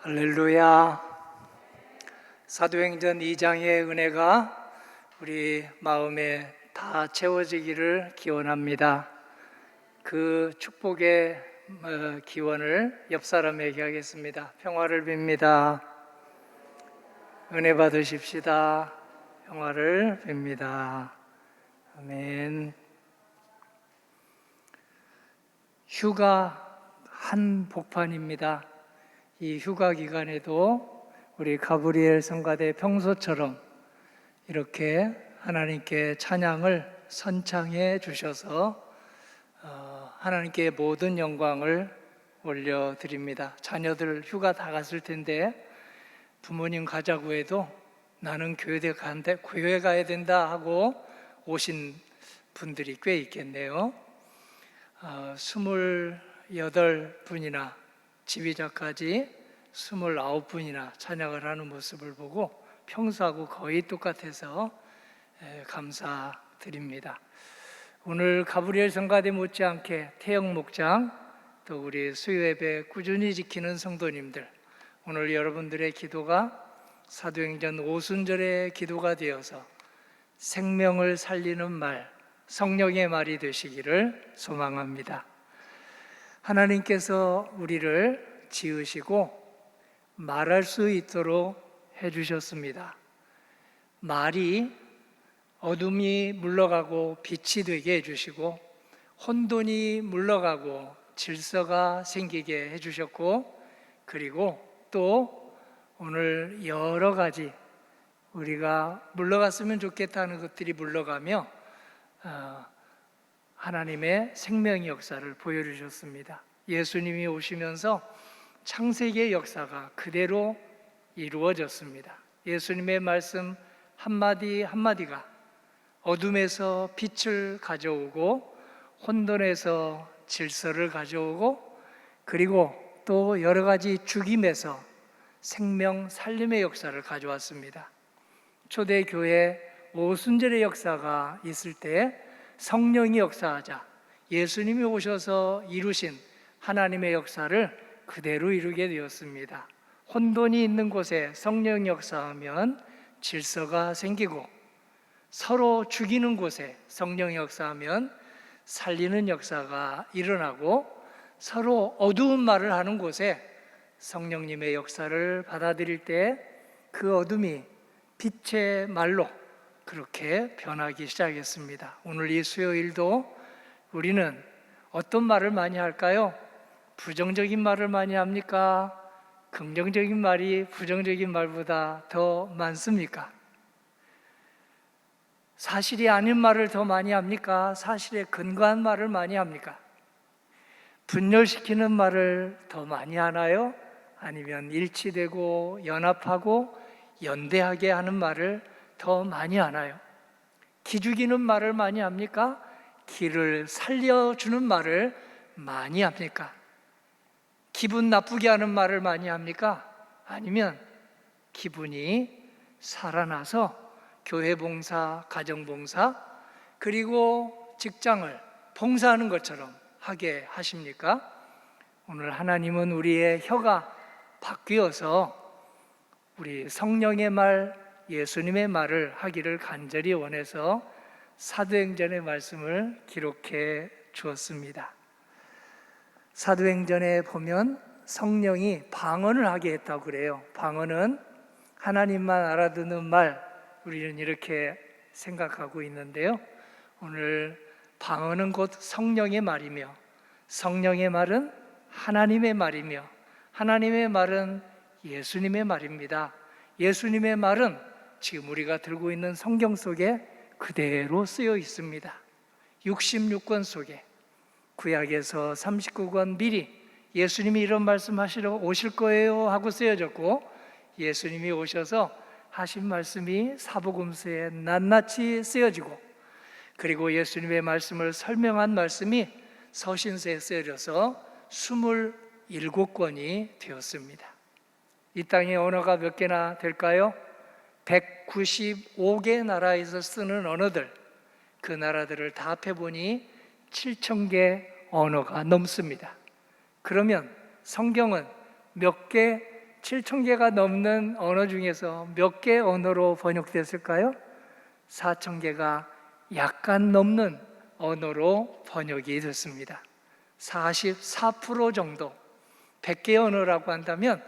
할렐루야. 사도행전 2장의 은혜가 우리 마음에 다 채워지기를 기원합니다. 그 축복의 기원을 옆 사람에게 하겠습니다. 평화를 빕니다. 은혜 받으십시다. 평화를 빕니다. 아멘. 휴가 한복판입니다. 이 휴가 기간에도 우리 가브리엘 성가대 평소처럼 이렇게 하나님께 찬양을 선창해 주셔서 하나님께 모든 영광을 올려드립니다. 자녀들 휴가 다 갔을 텐데 부모님 가자고 해도 나는 교회 가야 된다 하고 오신 분들이 꽤 있겠네요. 28분이나 지휘자까지 29분이나 찬양을 하는 모습을 보고 평소하고 거의 똑같아서 감사드립니다. 오늘 가브리엘 성가대 못지않게 태영 목장 또 우리 수요예배 꾸준히 지키는 성도님들, 오늘 여러분들의 기도가 사도행전 오순절의 기도가 되어서 생명을 살리는 말, 성령의 말이 되시기를 소망합니다. 하나님께서 우리를 지으시고 말할 수 있도록 해주셨습니다. 말이 어둠이 물러가고 빛이 되게 해주시고 혼돈이 물러가고 질서가 생기게 해주셨고, 그리고 또 오늘 여러 가지 우리가 물러갔으면 좋겠다는 것들이 물러가며 하나님의 생명의 역사를 보여주셨습니다. 예수님이 오시면서 창세기의 역사가 그대로 이루어졌습니다. 예수님의 말씀 한마디 한마디가 어둠에서 빛을 가져오고 혼돈에서 질서를 가져오고, 그리고 또 여러 가지 죽임에서 생명 살림의 역사를 가져왔습니다. 초대교회 오순절의 역사가 있을 때 성령이 역사하자 예수님이 오셔서 이루신 하나님의 역사를 그대로 이루게 되었습니다. 혼돈이 있는 곳에 성령이 역사하면 질서가 생기고, 서로 죽이는 곳에 성령이 역사하면 살리는 역사가 일어나고, 서로 어두운 말을 하는 곳에 성령님의 역사를 받아들일 때 그 어둠이 빛의 말로 그렇게 변하기 시작했습니다. 오늘 이 수요일도 우리는 어떤 말을 많이 할까요? 부정적인 말을 많이 합니까? 긍정적인 말이 부정적인 말보다 더 많습니까? 사실이 아닌 말을 더 많이 합니까? 사실에 근거한 말을 많이 합니까? 분열시키는 말을 더 많이 하나요? 아니면 일치되고 연합하고 연대하게 하는 말을 더 많이 하나요? 기죽이는 말을 많이 합니까? 기를 살려주는 말을 많이 합니까? 기분 나쁘게 하는 말을 많이 합니까? 아니면 기분이 살아나서 교회 봉사, 가정 봉사, 그리고 직장을 봉사하는 것처럼 하게 하십니까? 오늘 하나님은 우리의 혀가 바뀌어서 우리 성령의 말, 예수님의 말을 하기를 간절히 원해서 사도행전의 말씀을 기록해 주었습니다. 사도행전에 보면 성령이 방언을 하게 했다고 그래요. 방언은 하나님만 알아듣는 말, 우리는 이렇게 생각하고 있는데요. 오늘 방언은 곧 성령의 말이며, 성령의 말은 하나님의 말이며, 하나님의 말은 예수님의 말입니다. 예수님의 말은 지금 우리가 들고 있는 성경 속에 그대로 쓰여 있습니다. 66권 속에, 구약에서 39권 미리 예수님이 이런 말씀하시러 오실 거예요 하고 쓰여졌고, 예수님이 오셔서 하신 말씀이 사복음서에 낱낱이 쓰여지고, 그리고 예수님의 말씀을 설명한 말씀이 서신서에 쓰여져서 27권이 되었습니다. 이 땅의 언어가 몇 개나 될까요? 195개 나라에서 쓰는 언어들, 그 나라들을 다 합해보니 7,000개 언어가 넘습니다. 그러면 성경은 몇 개 7,000개가 넘는 언어 중에서 몇 개 언어로 번역됐을까요? 4,000개가 약간 넘는 언어로 번역이 됐습니다. 44% 정도, 100개 언어라고 한다면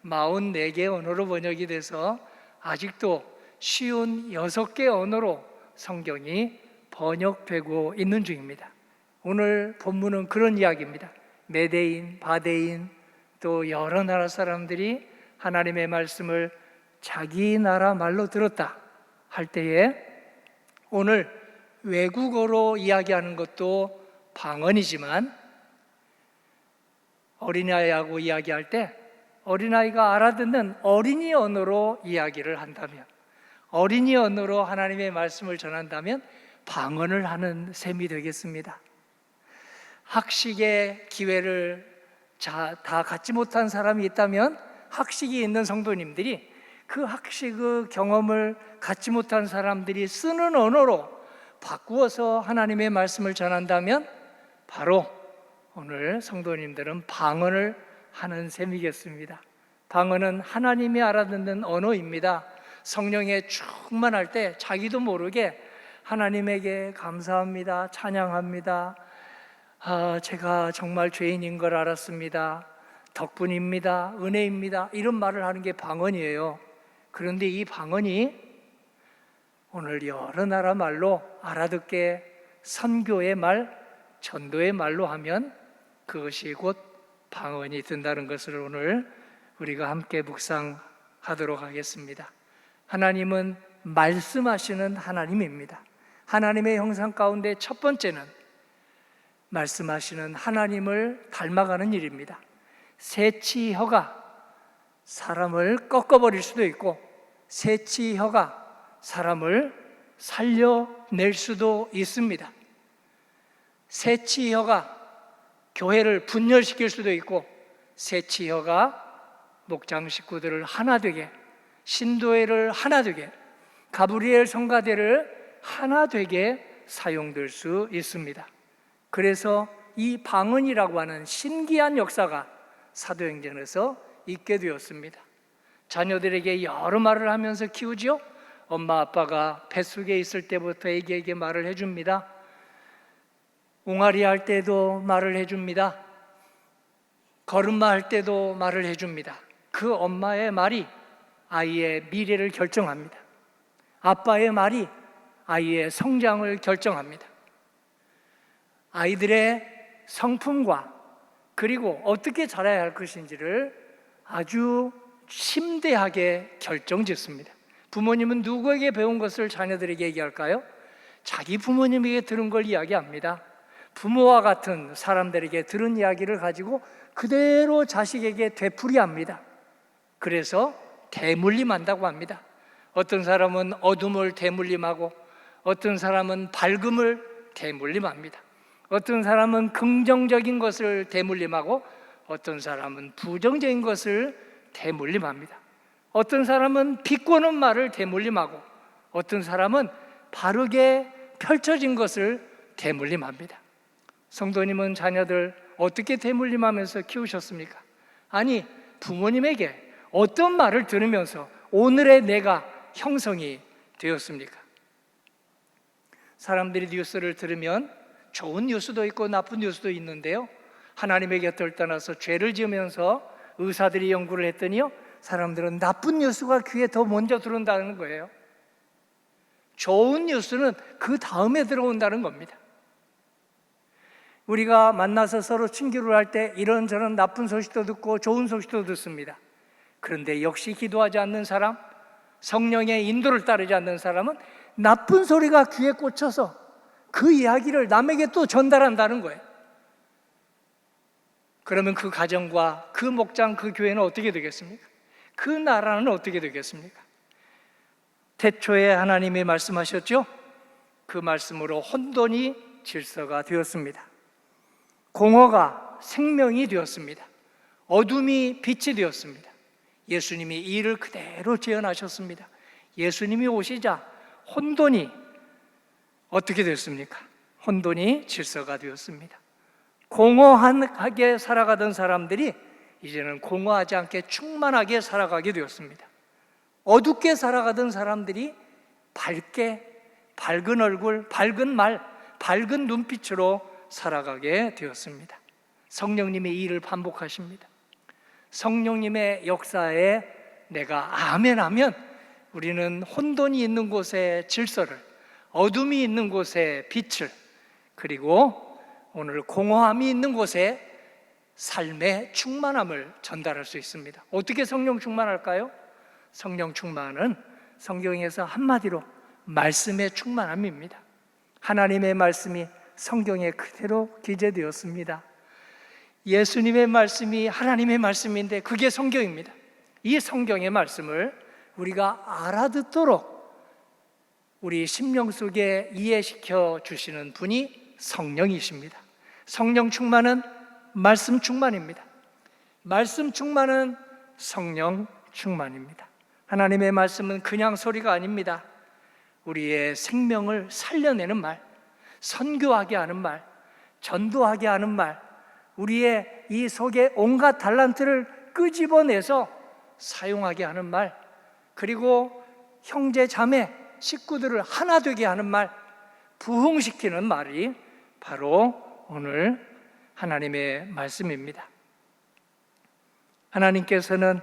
44개 언어로 번역이 돼서 아직도 쉬운 6개 언어로 성경이 번역되고 있는 중입니다. 오늘 본문은 그런 이야기입니다. 메대인, 바데인, 또 여러 나라 사람들이 하나님의 말씀을 자기 나라 말로 들었다 할 때에 오늘 외국어로 이야기하는 것도 방언이지만 어린아이하고 이야기할 때 어린아이가 알아듣는 어린이 언어로 이야기를 한다면, 어린이 언어로 하나님의 말씀을 전한다면 방언을 하는 셈이 되겠습니다. 학식의 기회를 다 갖지 못한 사람이 있다면 학식이 있는 성도님들이 그 학식의 경험을 갖지 못한 사람들이 쓰는 언어로 바꾸어서 하나님의 말씀을 전한다면 바로 오늘 성도님들은 방언을 하는 셈이겠습니다. 방언은 하나님이 알아듣는 언어입니다. 성령에 충만할 때 자기도 모르게 하나님에게 감사합니다, 찬양합니다, 제가 정말 죄인인 걸 알았습니다, 덕분입니다, 은혜입니다, 이런 말을 하는 게 방언이에요. 그런데 이 방언이 오늘 여러 나라 말로 알아듣게 선교의 말, 전도의 말로 하면 그것이 곧 방언이 된다는 것을 오늘 우리가 함께 묵상하도록 하겠습니다. 하나님은 말씀하시는 하나님입니다. 하나님의 형상 가운데 첫 번째는 말씀하시는 하나님을 닮아가는 일입니다. 새치혀가 사람을 꺾어버릴 수도 있고 새치혀가 사람을 살려낼 수도 있습니다. 새치혀가 교회를 분열시킬 수도 있고 새치혀가 목장 식구들을 하나 되게, 신도회를 하나 되게, 가브리엘 성가대를 하나 되게 사용될 수 있습니다. 그래서 이 방언이라고 하는 신기한 역사가 사도행전에서 있게 되었습니다. 자녀들에게 여러 말을 하면서 키우죠. 엄마 아빠가 뱃속에 있을 때부터 애기에게 말을 해줍니다. 옹알이 할 때도 말을 해줍니다. 걸음마 할 때도 말을 해줍니다. 그 엄마의 말이 아이의 미래를 결정합니다. 아빠의 말이 아이의 성장을 결정합니다. 아이들의 성품과 그리고 어떻게 자라야 할 것인지를 아주 심대하게 결정짓습니다. 부모님은 누구에게 배운 것을 자녀들에게 얘기할까요? 자기 부모님에게 들은 걸 이야기합니다. 부모와 같은 사람들에게 들은 이야기를 가지고 그대로 자식에게 되풀이합니다. 그래서 대물림한다고 합니다. 어떤 사람은 어둠을 대물림하고 어떤 사람은 밝음을 대물림합니다. 어떤 사람은 긍정적인 것을 대물림하고 어떤 사람은 부정적인 것을 대물림합니다. 어떤 사람은 비꼬는 말을 대물림하고 어떤 사람은 바르게 펼쳐진 것을 대물림합니다. 성도님은 자녀들 어떻게 대물림하면서 키우셨습니까? 아니, 부모님에게 어떤 말을 들으면서 오늘의 내가 형성이 되었습니까? 사람들이 뉴스를 들으면 좋은 뉴스도 있고 나쁜 뉴스도 있는데요, 하나님의 곁을 떠나서 죄를 지으면서 의사들이 연구를 했더니요, 사람들은 나쁜 뉴스가 귀에 더 먼저 들어온다는 거예요. 좋은 뉴스는 그 다음에 들어온다는 겁니다. 우리가 만나서 서로 친교를 할 때 이런저런 나쁜 소식도 듣고 좋은 소식도 듣습니다. 그런데 역시 기도하지 않는 사람, 성령의 인도를 따르지 않는 사람은 나쁜 소리가 귀에 꽂혀서 그 이야기를 남에게 또 전달한다는 거예요. 그러면 그 가정과 그 목장, 그 교회는 어떻게 되겠습니까? 그 나라는 어떻게 되겠습니까? 태초에 하나님이 말씀하셨죠? 그 말씀으로 혼돈이 질서가 되었습니다. 공허가 생명이 되었습니다. 어둠이 빛이 되었습니다. 예수님이 이 일을 그대로 재현하셨습니다. 예수님이 오시자 혼돈이 어떻게 됐습니까? 혼돈이 질서가 되었습니다. 공허하게 살아가던 사람들이 이제는 공허하지 않게 충만하게 살아가게 되었습니다. 어둡게 살아가던 사람들이 밝게, 밝은 얼굴, 밝은 말, 밝은 눈빛으로 살아가게 되었습니다. 성령님이 이 일을 반복하십니다. 성령님의 역사에 내가 아멘하면 우리는 혼돈이 있는 곳에 질서를, 어둠이 있는 곳에 빛을, 그리고 오늘 공허함이 있는 곳에 삶의 충만함을 전달할 수 있습니다. 어떻게 성령 충만할까요? 성령 충만은 성경에서 한마디로 말씀의 충만함입니다. 하나님의 말씀이 성경에 그대로 기재되었습니다. 예수님의 말씀이 하나님의 말씀인데 그게 성경입니다. 이 성경의 말씀을 우리가 알아듣도록 우리 심령 속에 이해시켜 주시는 분이 성령이십니다. 성령 충만은 말씀 충만입니다. 말씀 충만은 성령 충만입니다. 하나님의 말씀은 그냥 소리가 아닙니다. 우리의 생명을 살려내는 말, 선교하게 하는 말, 전도하게 하는 말, 우리의 이 속에 온갖 달란트를 끄집어내서 사용하게 하는 말, 그리고 형제 자매 식구들을 하나 되게 하는 말, 부흥시키는 말이 바로 오늘 하나님의 말씀입니다. 하나님께서는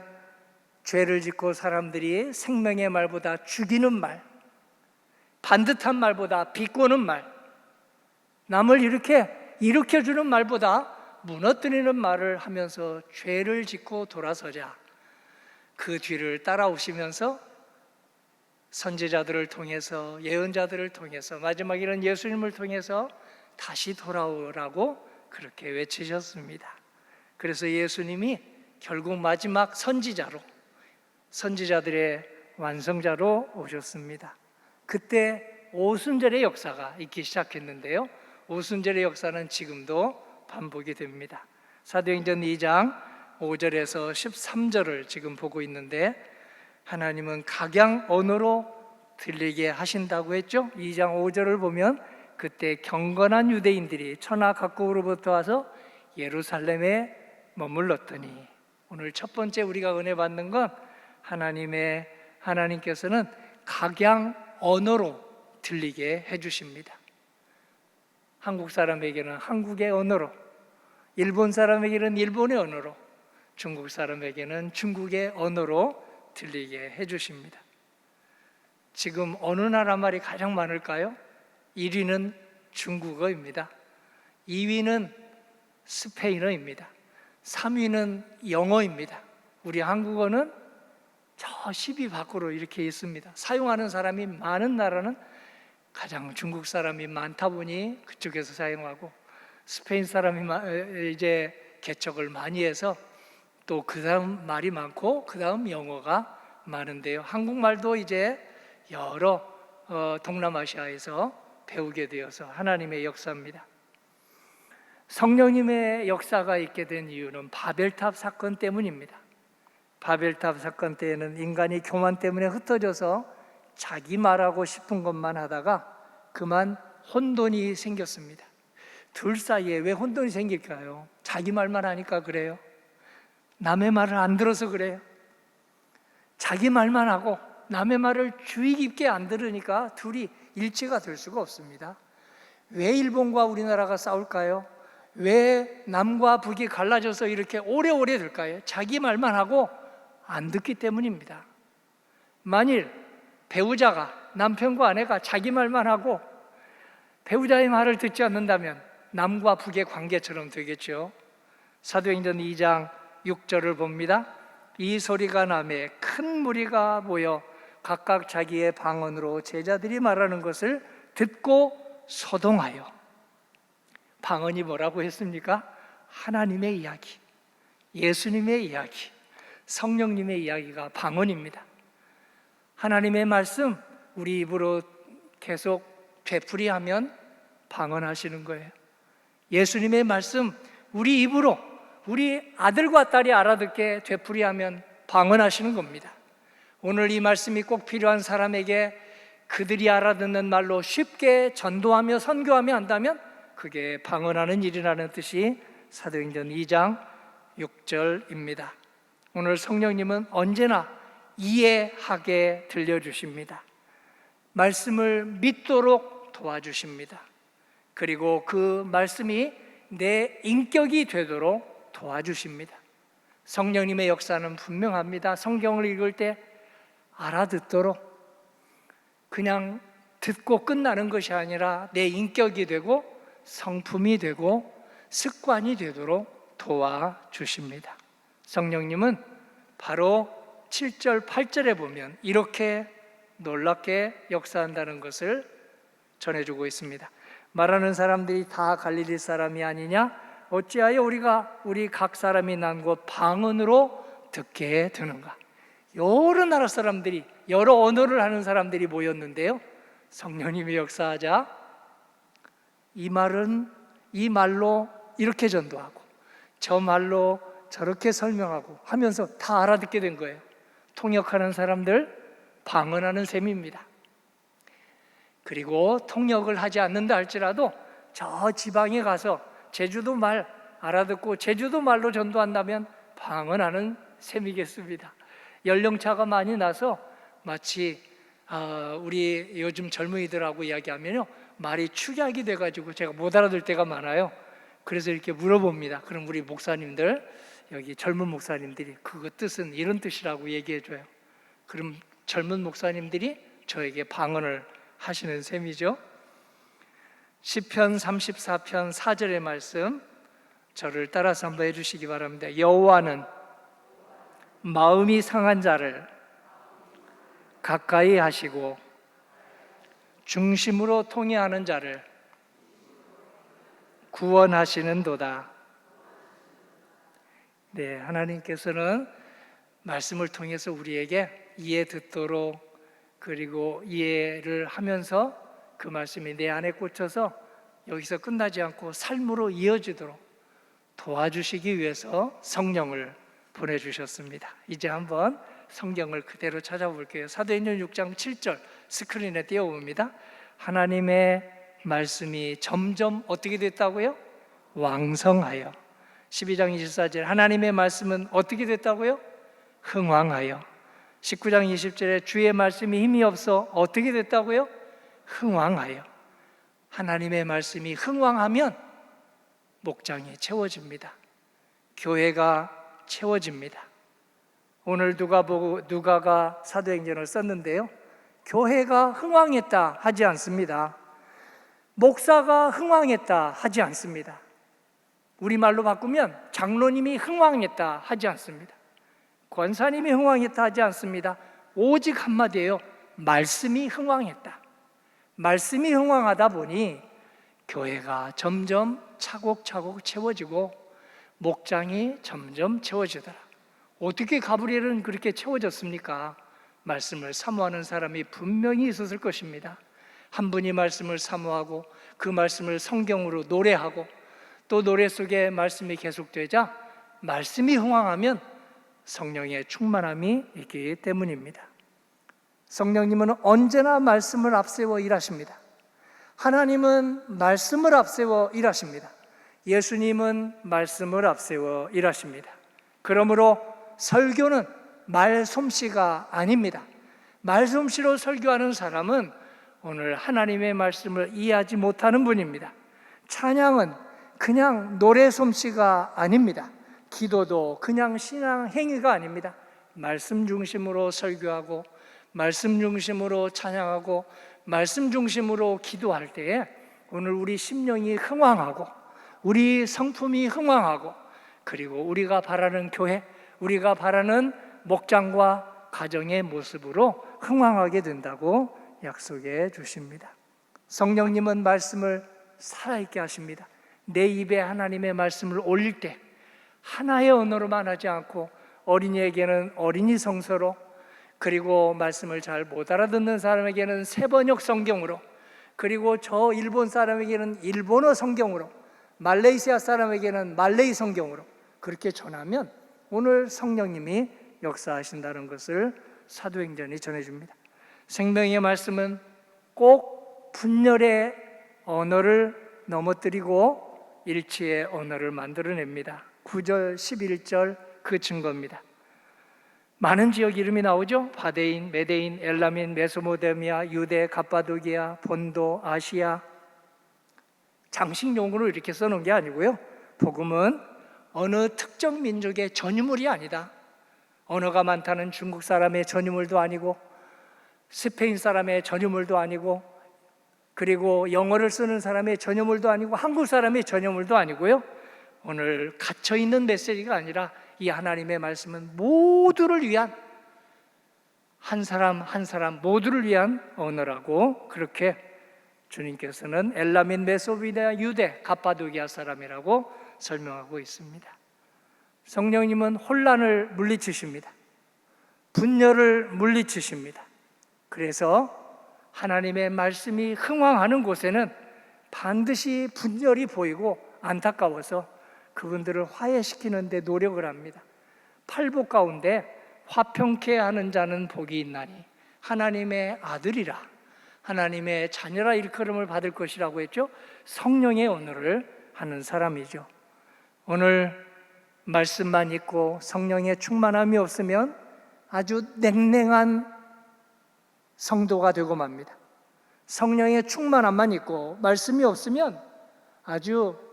죄를 짓고 사람들이 생명의 말보다 죽이는 말, 반듯한 말보다 비꼬는 말, 남을 이렇게 일으켜주는 말보다 무너뜨리는 말을 하면서 죄를 짓고 돌아서자 그 뒤를 따라오시면서 선지자들을 통해서, 예언자들을 통해서, 마지막에는 예수님을 통해서 다시 돌아오라고 그렇게 외치셨습니다. 그래서 예수님이 결국 마지막 선지자로, 선지자들의 완성자로 오셨습니다. 그때 오순절의 역사가 있기 시작했는데요, 오순절의 역사는 지금도 반복이 됩니다. 사도행전 2장 5절에서 13절을 지금 보고 있는데, 하나님은 각양 언어로 들리게 하신다고 했죠. 2장 5절을 보면 그때 경건한 유대인들이 천하 각국으로부터 와서 예루살렘에 머물렀더니, 오늘 첫 번째 우리가 은혜 받는 건 하나님께서는 각양 언어로 들리게 해주십니다. 한국 사람에게는 한국의 언어로, 일본 사람에게는 일본의 언어로, 중국 사람에게는 중국의 언어로 들리게 해주십니다. 지금 어느 나라 말이 가장 많을까요? 1위는 중국어입니다. 2위는 스페인어입니다. 3위는 영어입니다. 우리 한국어는 저 10위 밖으로 이렇게 있습니다. 사용하는 사람이 많은 나라는 가장 중국 사람이 많다 보니 그쪽에서 사용하고, 스페인 사람이 이제 개척을 많이 해서 또 그 다음 말이 많고 그 다음 영어가 많은데요, 한국말도 이제 여러 동남아시아에서 배우게 되어서 하나님의 역사입니다. 성령님의 역사가 있게 된 이유는 바벨탑 사건 때문입니다. 바벨탑 사건 때에는 인간이 교만 때문에 흩어져서 자기 말하고 싶은 것만 하다가 그만 혼돈이 생겼습니다. 둘 사이에 왜 혼돈이 생길까요? 자기 말만 하니까 그래요. 남의 말을 안 들어서 그래요. 자기 말만 하고 남의 말을 주의 깊게 안 들으니까 둘이 일치가 될 수가 없습니다. 왜 일본과 우리나라가 싸울까요? 왜 남과 북이 갈라져서 이렇게 오래오래 될까요? 자기 말만 하고 안 듣기 때문입니다. 만일 배우자가, 남편과 아내가 자기 말만 하고 배우자의 말을 듣지 않는다면 남과 북의 관계처럼 되겠죠. 사도행전 2장 6절을 봅니다. 이 소리가 나매 큰 무리가 모여 각각 자기의 방언으로 제자들이 말하는 것을 듣고 소동하여. 방언이 뭐라고 했습니까? 하나님의 이야기, 예수님의 이야기, 성령님의 이야기가 방언입니다. 하나님의 말씀 우리 입으로 계속 되풀이하면 방언하시는 거예요. 예수님의 말씀 우리 입으로 우리 아들과 딸이 알아듣게 되풀이하면 방언하시는 겁니다. 오늘 이 말씀이 꼭 필요한 사람에게 그들이 알아듣는 말로 쉽게 전도하며 선교하며 한다면 그게 방언하는 일이라는 뜻이 사도행전 2장 6절입니다. 오늘 성령님은 언제나 이해하게 들려주십니다. 말씀을 믿도록 도와주십니다. 그리고 그 말씀이 내 인격이 되도록 도와주십니다. 성령님의 역사는 분명합니다. 성경을 읽을 때 알아듣도록, 그냥 듣고 끝나는 것이 아니라 내 인격이 되고 성품이 되고 습관이 되도록 도와주십니다. 성령님은 바로 7절, 8절에 보면 이렇게 놀랍게 역사한다는 것을 전해주고 있습니다. 말하는 사람들이 다 갈릴리 사람이 아니냐? 어찌하여 우리 각 사람이 난 곳 방언으로 듣게 되는가? 여러 나라 사람들이, 여러 언어를 하는 사람들이 모였는데요, 성령님이 역사하자 이 말로 이렇게 전도하고 저 말로 저렇게 설명하고 하면서 다 알아듣게 된 거예요. 통역하는 사람들, 방언하는 셈입니다. 그리고 통역을 하지 않는다 할지라도 저 지방에 가서 제주도 말 알아듣고 제주도 말로 전도한다면 방언하는 셈이겠습니다. 연령차가 많이 나서 마치 우리 요즘 젊은이들하고 이야기하면요, 말이 축약이 돼가지고 제가 못 알아들 때가 많아요. 그래서 이렇게 물어봅니다. 그럼 우리 목사님들, 여기 젊은 목사님들이 그거 뜻은 이런 뜻이라고 얘기해줘요. 그럼 젊은 목사님들이 저에게 방언을 하시는 셈이죠. 시편 34편 4절의 말씀, 저를 따라서 한번 해주시기 바랍니다. 여호와는 마음이 상한 자를 가까이 하시고 중심으로 통회하는 자를 구원하시는도다. 네, 하나님께서는 말씀을 통해서 우리에게 이해 듣도록, 그리고 이해를 하면서 그 말씀이 내 안에 꽂혀서 여기서 끝나지 않고 삶으로 이어지도록 도와주시기 위해서 성령을 보내주셨습니다. 이제 한번 성경을 그대로 찾아볼게요. 사도행전 6장 7절 스크린에 띄워봅니다. 하나님의 말씀이 점점 어떻게 됐다고요? 왕성하여. 12장 24절 하나님의 말씀은 어떻게 됐다고요? 흥왕하여. 19장 20절에 주의 말씀이 힘이 없어 어떻게 됐다고요? 흥왕하여. 하나님의 말씀이 흥왕하면 목장이 채워집니다. 교회가 채워집니다. 오늘 누가가 사도행전을 썼는데요, 교회가 흥왕했다 하지 않습니다. 목사가 흥왕했다 하지 않습니다. 우리말로 바꾸면 장로님이 흥왕했다 하지 않습니다. 권사님이 흥왕했다 하지 않습니다. 오직 한마디예요. 말씀이 흥왕했다. 말씀이 흥왕하다 보니 교회가 점점 차곡차곡 채워지고 목장이 점점 채워지더라. 어떻게 가브리엘은 그렇게 채워졌습니까? 말씀을 사모하는 사람이 분명히 있었을 것입니다. 한 분이 말씀을 사모하고 그 말씀을 성경으로 노래하고 또 노래 속에 말씀이 계속되자 말씀이 흥왕하면 성령의 충만함이 있기 때문입니다. 성령님은 언제나 말씀을 앞세워 일하십니다. 하나님은 말씀을 앞세워 일하십니다. 예수님은 말씀을 앞세워 일하십니다. 그러므로 설교는 말솜씨가 아닙니다. 말솜씨로 설교하는 사람은 오늘 하나님의 말씀을 이해하지 못하는 분입니다. 찬양은 그냥 노래 솜씨가 아닙니다. 기도도 그냥 신앙 행위가 아닙니다. 말씀 중심으로 설교하고 말씀 중심으로 찬양하고 말씀 중심으로 기도할 때에 오늘 우리 심령이 흥왕하고 우리 성품이 흥왕하고 그리고 우리가 바라는 교회, 우리가 바라는 목장과 가정의 모습으로 흥왕하게 된다고 약속해 주십니다. 성령님은 말씀을 살아있게 하십니다. 내 입에 하나님의 말씀을 올릴 때 하나의 언어로만 하지 않고 어린이에게는 어린이 성서로, 그리고 말씀을 잘 못 알아듣는 사람에게는 세번역 성경으로, 그리고 저 일본 사람에게는 일본어 성경으로, 말레이시아 사람에게는 말레이 성경으로 그렇게 전하면 오늘 성령님이 역사하신다는 것을 사도행전이 전해줍니다. 생명의 말씀은 꼭 분열의 언어를 넘어뜨리고 일치의 언어를 만들어냅니다. 9절, 11절 그 증거입니다. 많은 지역 이름이 나오죠. 바데인, 메데인, 엘라민, 메소포타미아, 유대, 갑바도기아, 본도, 아시아. 장식용으로 이렇게 써놓은 게 아니고요. 복음은 어느 특정 민족의 전유물이 아니다. 언어가 많다는 중국 사람의 전유물도 아니고 스페인 사람의 전유물도 아니고 그리고 영어를 쓰는 사람의 전유물도 아니고 한국 사람의 전유물도 아니고요. 오늘 갇혀있는 메시지가 아니라 이 하나님의 말씀은 모두를 위한, 한 사람 한 사람 모두를 위한 언어라고, 그렇게 주님께서는 엘라민, 메소포타미아, 유대, 갑바도기아 사람이라고 설명하고 있습니다. 성령님은 혼란을 물리치십니다. 분열을 물리치십니다. 그래서 하나님의 말씀이 흥황하는 곳에는 반드시 분열이 보이고 안타까워서 그분들을 화해시키는 데 노력을 합니다. 팔복 가운데 화평케 하는 자는 복이 있나니 하나님의 아들이라, 하나님의 자녀라 일컬음을 받을 것이라고 했죠. 성령의 언어를 하는 사람이죠. 오늘 말씀만 있고 성령의 충만함이 없으면 아주 냉랭한 성도가 되고 맙니다. 성령의 충만함만 있고 말씀이 없으면 아주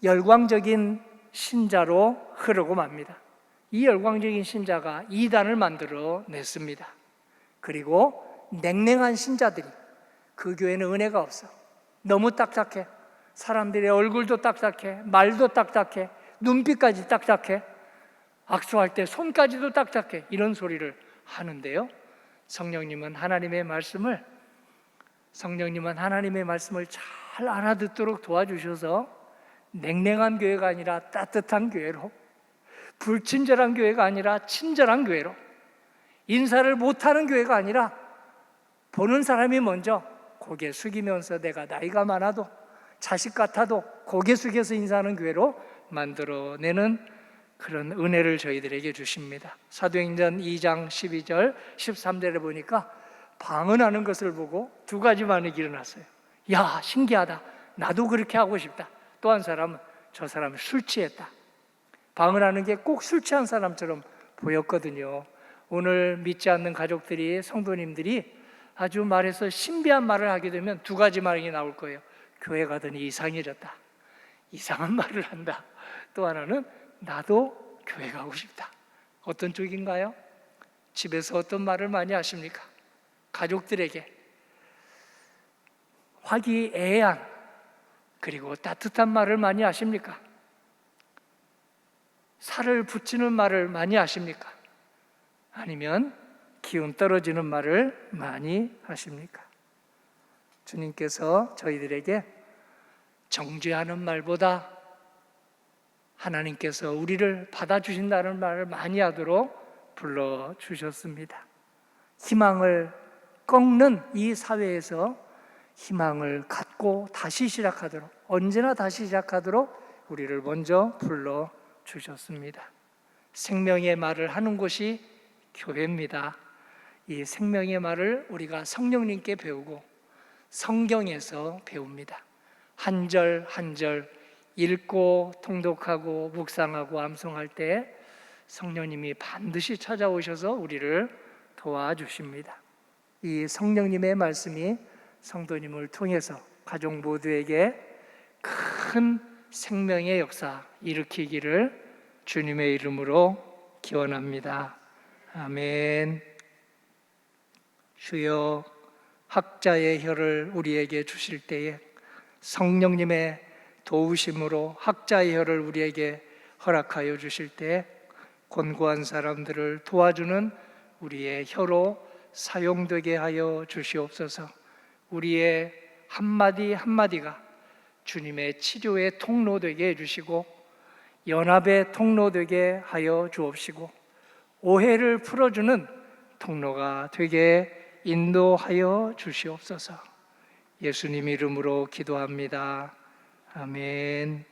열광적인 신자로 흐르고 맙니다. 이 열광적인 신자가 이단을 만들어 냈습니다. 그리고 냉랭한 신자들이, 그 교회는 은혜가 없어. 너무 딱딱해. 사람들의 얼굴도 딱딱해. 말도 딱딱해. 눈빛까지 딱딱해. 악수할 때 손까지도 딱딱해. 이런 소리를 하는데요. 성령님은 하나님의 말씀을 잘 알아듣도록 도와주셔서 냉랭한 교회가 아니라 따뜻한 교회로, 불친절한 교회가 아니라 친절한 교회로, 인사를 못하는 교회가 아니라 보는 사람이 먼저 고개 숙이면서 내가 나이가 많아도 자식 같아도 고개 숙여서 인사하는 교회로 만들어내는 그런 은혜를 저희들에게 주십니다. 사도행전 2장 12절 13절에 보니까 방언하는 것을 보고 두 가지 반응이 일어났어요. 야, 신기하다. 나도 그렇게 하고 싶다. 또 한 사람은 저 사람은 술 취했다. 방언하는 게 꼭 술 취한 사람처럼 보였거든요. 오늘 믿지 않는 가족들이, 성도님들이 아주 말해서 신비한 말을 하게 되면 두 가지 말이 나올 거예요. 교회 가더니 이상해졌다. 이상한 말을 한다. 또 하나는 나도 교회 가고 싶다. 어떤 쪽인가요? 집에서 어떤 말을 많이 하십니까? 가족들에게 화기애애한 그리고 따뜻한 말을 많이 하십니까? 살을 붙이는 말을 많이 하십니까? 아니면 기운 떨어지는 말을 많이 하십니까? 주님께서 저희들에게 정죄하는 말보다 하나님께서 우리를 받아주신다는 말을 많이 하도록 불러주셨습니다. 희망을 꺾는 이 사회에서 희망을 갖고 다시 시작하도록, 언제나 다시 시작하도록 우리를 먼저 불러주셨습니다. 생명의 말을 하는 곳이 교회입니다. 이 생명의 말을 우리가 성령님께 배우고 성경에서 배웁니다. 한 절 한 절 읽고 통독하고 묵상하고 암송할 때 성령님이 반드시 찾아오셔서 우리를 도와주십니다. 이 성령님의 말씀이 성도님을 통해서 가족 모두에게 큰 생명의 역사 일으키기를 주님의 이름으로 기원합니다. 아멘. 주여, 학자의 혀를 우리에게 주실 때에 성령님의 도우심으로 학자의 혀를 우리에게 허락하여 주실 때 곤고한 사람들을 도와주는 우리의 혀로 사용되게 하여 주시옵소서. 우리의 한마디 한마디가 주님의 치료의 통로 되게 해주시고 연합의 통로 되게 하여 주옵시고 오해를 풀어주는 통로가 되게 인도하여 주시옵소서. 예수님 이름으로 기도합니다. 아멘.